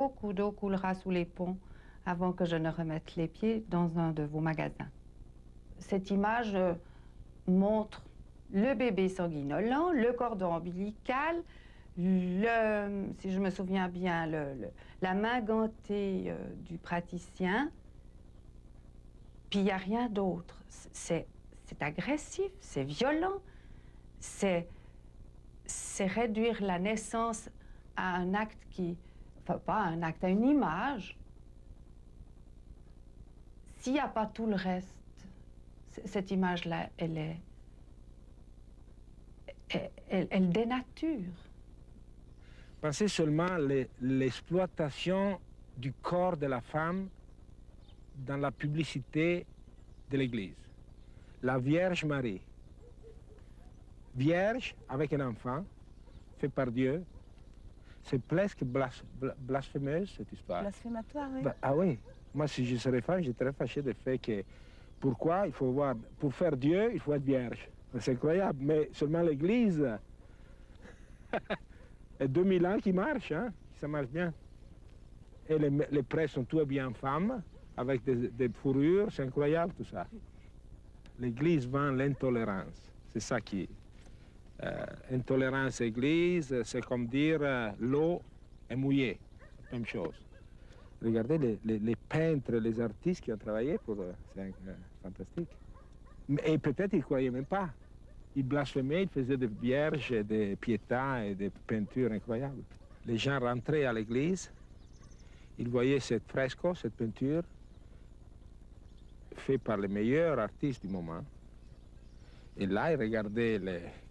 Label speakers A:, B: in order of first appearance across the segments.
A: Beaucoup d'eau coulera sous les ponts avant que je ne remette les pieds dans un de vos magasins. Cette image montre le bébé sanguinolent, le cordon ombilical, si je me souviens bien, la main gantée du praticien. Puis il n'y a rien d'autre. C'est agressif, c'est violent, c'est réduire la naissance à un acte qui... Enfin, pas un acte, à une image. S'il n'y a pas tout le reste, cette image-là, elle dénature.
B: Pensez seulement à l'exploitation du corps de la femme dans la publicité de l'Église. La Vierge Marie, vierge avec un enfant, fait par Dieu, c'est presque blasphémeuse cette histoire.
C: Blasphématoire, oui.
B: Ah oui, moi si je serais femme, j'étais très fâché du fait que pourquoi il faut voir, pour faire Dieu, il faut être vierge. C'est incroyable, mais seulement l'Église, et 2000 ans qui marche, hein, ça marche bien. Et les prêtres sont tous habillés en femmes, avec des fourrures, c'est incroyable tout ça. L'Église vend l'intolérance, c'est ça qui... intolérance Église, c'est comme dire l'eau est mouillée, même chose. Regardez les peintres, les artistes qui ont travaillé pour... c'est fantastique. Et peut-être ils ne croyaient même pas. Ils blasphémaient, ils faisaient des vierges, des piétas et des peintures incroyables. Les gens rentraient à l'église, ils voyaient cette fresque, cette peinture, faite par les meilleurs artistes du moment. Et là, ils regardaient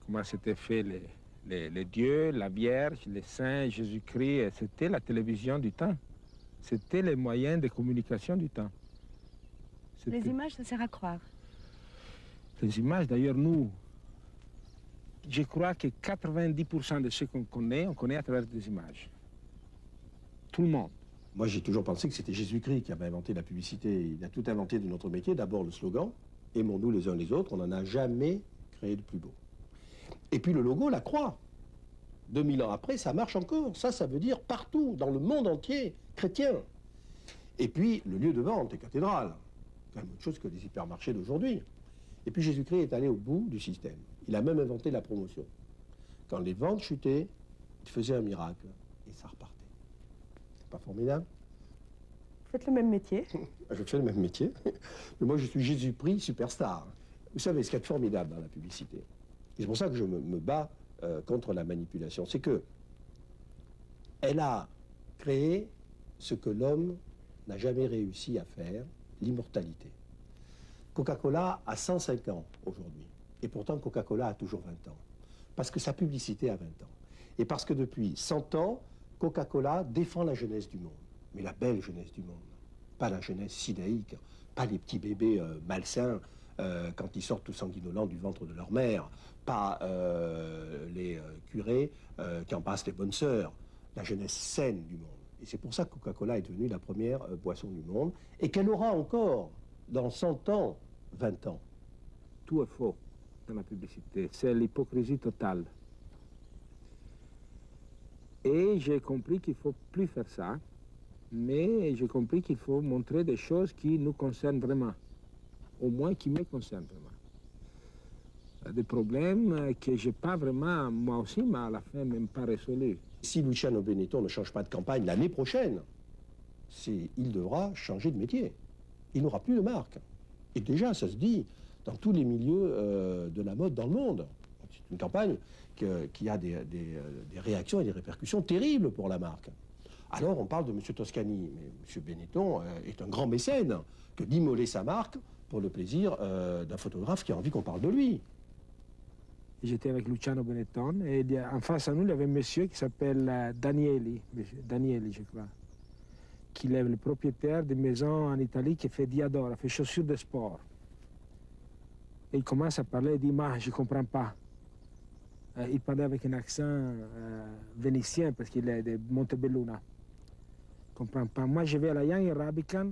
B: comment c'était fait les dieux, la Vierge, les saints, Jésus-Christ. Et c'était la télévision du temps. C'était les moyens de communication du temps.
C: Les images, ça sert à croire.
B: Les images, d'ailleurs, nous, je crois que 90% de ce qu'on connaît, on connaît à travers des images. Tout le monde.
D: Moi, j'ai toujours pensé que c'était Jésus-Christ qui avait inventé la publicité. Il a tout inventé de notre métier. D'abord, le slogan, « Aimons-nous les uns les autres », on n'en a jamais créé de plus beau. Et puis le logo, la croix. 2000 ans après, ça marche encore. Ça veut dire partout, dans le monde entier, chrétien. Et puis, le lieu de vente, les cathédrales. C'est quand même autre chose que les hypermarchés d'aujourd'hui. Et puis Jésus-Christ est allé au bout du système. Il a même inventé la promotion. Quand les ventes chutaient, il faisait un miracle et ça repartait. C'est pas formidable?
C: Vous faites le même métier.
D: Je fais le même métier. Mais moi, je suis Jésus-Christ superstar. Vous savez, ce qu'il y a de formidable dans la publicité, et c'est pour ça que je me bats contre la manipulation, c'est que elle a créé ce que l'homme n'a jamais réussi à faire, l'immortalité. Coca-Cola a 105 ans aujourd'hui. Et pourtant, Coca-Cola a toujours 20 ans. Parce que sa publicité a 20 ans. Et parce que depuis 100 ans, Coca-Cola défend la jeunesse du monde. Mais la belle jeunesse du monde. Pas la jeunesse sidaïque, pas les petits bébés malsains quand ils sortent tout sanguinolents du ventre de leur mère, pas les curés qui en passent les bonnes sœurs. La jeunesse saine du monde. Et c'est pour ça que Coca-Cola est devenue la première boisson du monde et qu'elle aura encore, dans 100 ans, 20 ans.
B: Tout est faux dans la publicité. C'est l'hypocrisie totale. Et j'ai compris qu'il ne faut plus faire ça, mais j'ai compris qu'il faut montrer des choses qui nous concernent vraiment, au moins qui me concernent vraiment. Des problèmes que je n'ai pas vraiment, moi aussi, mais à la fin, même pas résolus.
D: Si Luciano Benetton ne change pas de campagne l'année prochaine, il devra changer de métier. Il n'aura plus de marque. Et déjà, ça se dit dans tous les milieux de la mode dans le monde. C'est une campagne qui a des réactions et des répercussions terribles pour la marque. Alors on parle de M. Toscani, mais M. Benetton est un grand mécène que d'immoler sa marque pour le plaisir d'un photographe qui a envie qu'on parle de lui.
B: J'étais avec Luciano Benetton et en face à nous, il y avait un monsieur qui s'appelle Danieli, je crois, qui est le propriétaire d'une maison en Italie qui fait Diadora, fait chaussures de sport. Et il commence à parler, il dit, moi, je ne comprends pas. Il parlait avec un accent vénitien parce qu'il est de Montebelluna. Je ne comprends pas. Moi, je vais à la Young Arabican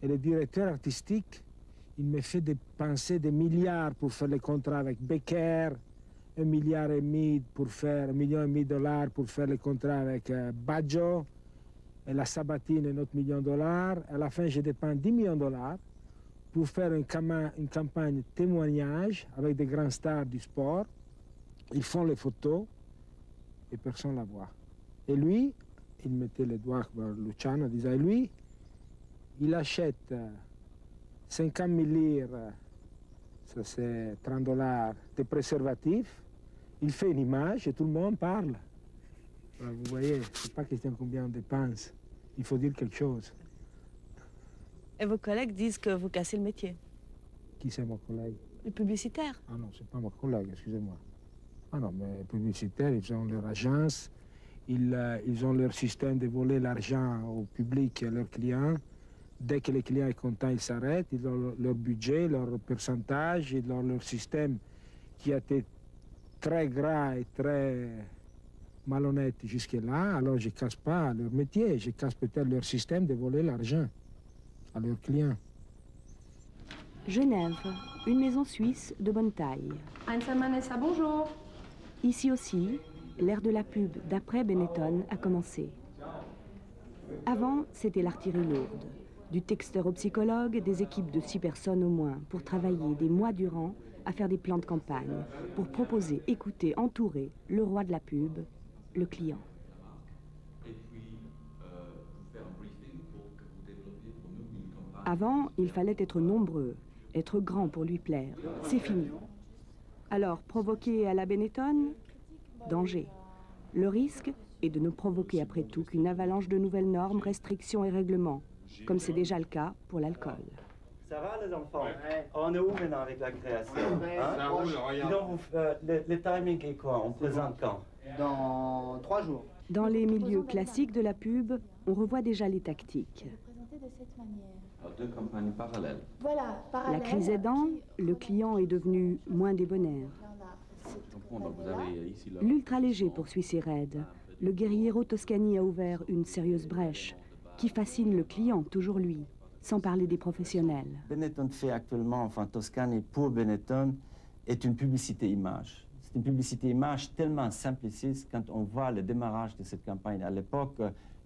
B: et le directeur artistique, il me fait dépenser des milliards pour faire les contrats avec Becker, 1,5 milliard pour faire $1,5 million pour faire les contrats avec Baggio, et la Sabatine, un autre $1 million. À la fin, je dépense $10 millions pour faire une campagne témoignage avec des grands stars du sport. Ils font les photos et personne ne la voit. Et lui, il mettait les doigts vers Luciano, disait, lui, il achète 50 000 lire, ça c'est $30, de préservatifs, il fait une image et tout le monde parle. Alors, vous voyez, c'est pas question combien on dépense, il faut dire quelque chose.
C: Et vos collègues disent que vous cassez le métier.
B: Qui c'est mon collègue?
C: Les publicitaires.
B: Ah non, c'est pas mon collègue, excusez-moi. Ah non, mais les publicitaires, ils ont leur agence, ils ont leur système de voler l'argent au public et à leurs clients. Dès que les clients sont contents, ils s'arrêtent, ils ont leur budget, leur pourcentage, ils ont leur système qui a été très gras et très malhonnête jusque-là. Alors je ne casse pas leur métier, je casse peut-être leur système de voler l'argent à leurs clients.
E: Genève, une maison suisse de bonne taille.
F: Vanessa, bonjour.
E: Ici aussi, l'ère de la pub d'après Benetton a commencé. Avant, c'était l'artillerie lourde. Du texteur au psychologue, des équipes de 6 personnes au moins, pour travailler des mois durant à faire des plans de campagne, pour proposer, écouter, entourer le roi de la pub, le client. Avant, il fallait être nombreux, être grand pour lui plaire. C'est fini. Alors, provoquer à la Benetton, danger. Le risque est de ne provoquer après tout qu'une avalanche de nouvelles normes, restrictions et règlements, comme c'est déjà le cas pour l'alcool.
G: Ça va les enfants? Ouais. On est où maintenant avec la création?
H: Ça roule, regarde.
G: Donc, le timing est quoi? On présente quand?
H: Dans 3 jours.
E: Dans les milieux classiques de la pub, on revoit déjà les tactiques.
F: Présenter de cette manière.
I: Alors, 2 campagnes parallèles.
F: Voilà, parallèle.
E: La crise aidant, le client est devenu moins débonnaire. L'ultra léger poursuit ses raids. Le guerriero Toscani a ouvert une sérieuse brèche qui fascine le client, toujours lui, sans parler des professionnels.
G: Benetton fait actuellement, enfin Toscani pour Benetton, est une publicité image. C'est une publicité image tellement simpliciste quand on voit le démarrage de cette campagne. À l'époque,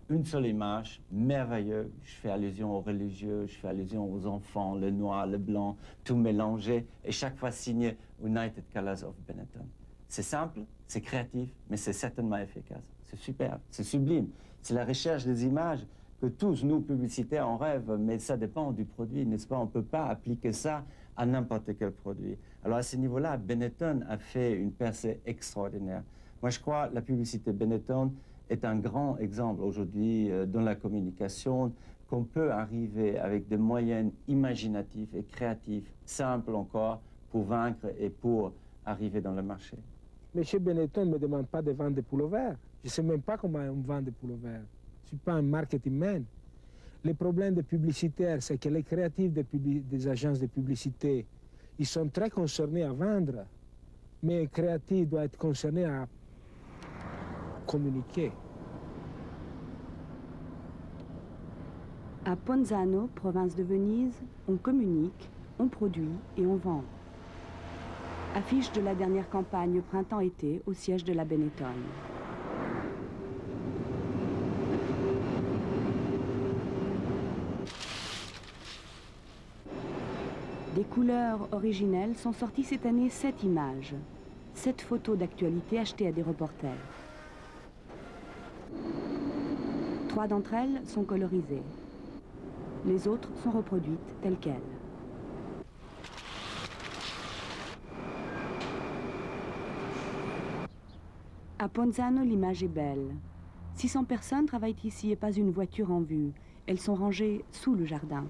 G: une seule image, merveilleuse. Je fais allusion aux religieux, je fais allusion aux enfants, le noir, le blanc, tout mélangé, et chaque fois signé United Colors of Benetton. C'est simple, c'est créatif, mais c'est certainement efficace. C'est super, c'est sublime. C'est la recherche des images que tous, nous, publicitaires, on rêve, mais ça dépend du produit, n'est-ce pas? On ne peut pas appliquer ça à n'importe quel produit. Alors à ce niveau-là, Benetton a fait une percée extraordinaire. Moi, je crois que la publicité Benetton est un grand exemple aujourd'hui dans la communication, qu'on peut arriver avec des moyens imaginatifs et créatifs, simples encore, pour vaincre et pour arriver dans le marché.
B: Monsieur Benetton ne me demande pas de vendre des pullovers. Je ne sais même pas comment on vend des pullovers. Je ne suis pas un marketing man. Le problème des publicitaires, c'est que les créatifs des agences de publicité, ils sont très concernés à vendre, mais un créatif doit être concerné à communiquer.
E: À Ponzano, province de Venise, on communique, on produit et on vend. Affiche de la dernière campagne printemps-été au siège de la Benetton. Des couleurs originelles sont sorties cette année 7 images, 7 photos d'actualité achetées à des reporters. 3 d'entre elles sont colorisées. Les autres sont reproduites telles quelles. À Ponzano, l'image est belle. 600 personnes travaillent ici et pas une voiture en vue. Elles sont rangées sous le jardin.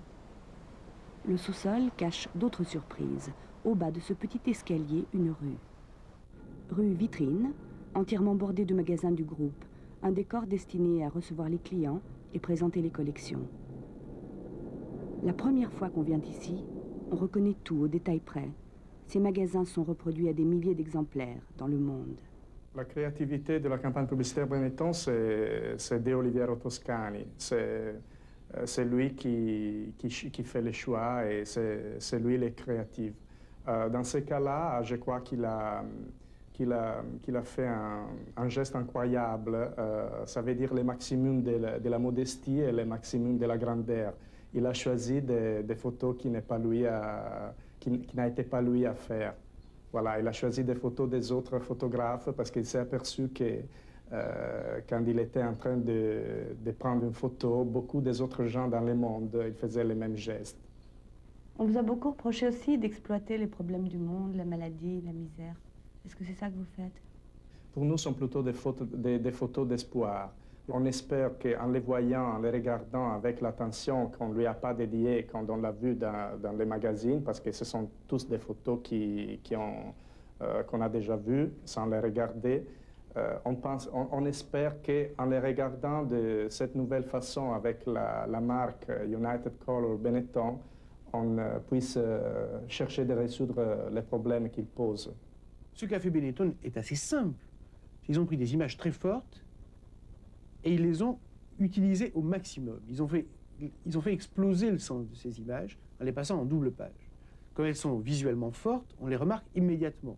E: Le sous-sol cache d'autres surprises. Au bas de ce petit escalier, une rue. Rue Vitrine, entièrement bordée de magasins du groupe. Un décor destiné à recevoir les clients et présenter les collections. La première fois qu'on vient ici, on reconnaît tout au détail près. Ces magasins sont reproduits à des milliers d'exemplaires dans le monde.
J: La créativité de la campagne publicitaire Benetton, c'est De Oliviero Toscani. C'est lui qui fait les choix et c'est lui le créatif. Dans ce cas-là, je crois qu'il qu'il a fait un geste incroyable. Ça veut dire le maximum de la modestie et le maximum de la grandeur. Il a choisi des photos qui n'a été pas lui à faire. Voilà, il a choisi des photos des autres photographes parce qu'il s'est aperçu que quand il était en train de prendre une photo, beaucoup des autres gens dans le monde, ils faisaient les mêmes gestes.
E: On vous a beaucoup reproché aussi d'exploiter les problèmes du monde, la maladie, la misère. Est-ce que c'est ça que vous faites?
J: Pour nous, ce sont plutôt des photos d'espoir. On espère qu'en les voyant, en les regardant avec l'attention qu'on ne lui a pas dédiée quand on l'a vu dans les magazines, parce que ce sont tous des photos qu'on a déjà vues sans les regarder, on espère qu'en les regardant de cette nouvelle façon avec la marque United Color Benetton, on puisse chercher de résoudre les problèmes qu'ils posent.
K: Ce qu'a fait Benetton est assez simple. Ils ont pris des images très fortes et ils les ont utilisées au maximum. Ils ont fait exploser le sens de ces images en les passant en double page. Quand elles sont visuellement fortes, on les remarque immédiatement.